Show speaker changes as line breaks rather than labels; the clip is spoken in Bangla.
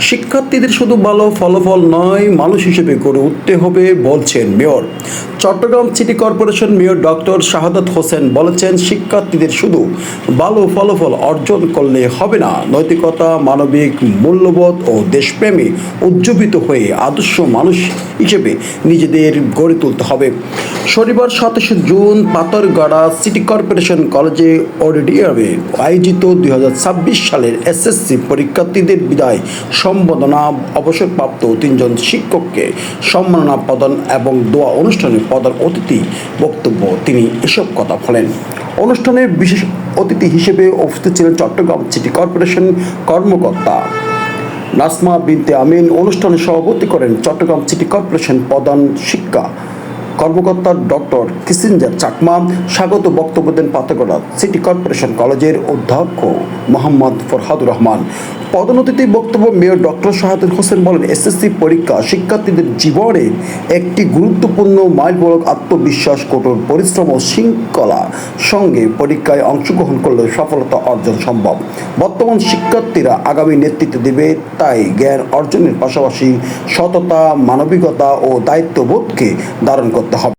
শিক্ষার্থীদের শুধু ভালো ফলাফল নয়, মানুষ হিসেবে গড়ে উঠতে হবে বলছেন mayor. Chattogram city corporation mayor doctor Shahadat Hossain বলেছেন, শিক্ষার্থীদের শুধু ভালো ফলাফল অর্জন করলে হবে না, নৈতিকতা, মানবিক মূল্যবোধ ও দেশপ্রেমে উজ্জীবিত হয়ে আদর্শ মানুষ হিসেবে নিজেদের গড়ে তুলতে হবে। শনিবার 27 জুন পাথরঘাটা সিটি কর্পোরেশন কলেজে অডিটোরিয়ামে আয়োজিত 2026 সালের এসএসসি পরীক্ষার্থীদের বিদায় সম্বর্ধনা, অবসরপ্রাপ্ত 3 জন শিক্ষককে সম্মাননা প্রদান এবং দোয়া অনুষ্ঠানে প্রধান অতিথি বক্তব্য তিনি এসব কথা বলেন। অনুষ্ঠানে বিশেষ অতিথি হিসেবে উপস্থিত ছিলেন চট্টগ্রাম সিটি কর্পোরেশন কর্মকর্তা নাসমা বিনতে আমিন। অনুষ্ঠানে সভাপতি করেন চট্টগ্রাম সিটি কর্পোরেশন প্রধান শিক্ষা কর্মকর্তা ডক্টর কিসিঞ্জার চাকমা। স্বাগত বক্তব্য দেন পাথরঘাটা সিটি কর্পোরেশন কলেজের অধ্যক্ষ মোহাম্মদ ফরহাদুর রহমান। প্রধান অতিথি বক্তব্য মেয়র ডক্টর শাহাদাত হোসেন বলেন, এসএসসি পরীক্ষা শিক্ষার্থীদের জীবনের একটি গুরুত্বপূর্ণ মাইলফলক। আত্মবিশ্বাস, কঠোর পরিশ্রম ও শৃঙ্খলা সঙ্গে পরীক্ষায় অংশগ্রহণ করলে সফলতা অর্জন সম্ভব। বর্তমান শিক্ষার্থীরা আগামী নেতৃত্ব দেবে, তাই জ্ঞান অর্জনের পাশাপাশি সততা, মানবিকতা ও দায়িত্ববোধকে ধারণ করতে হবে।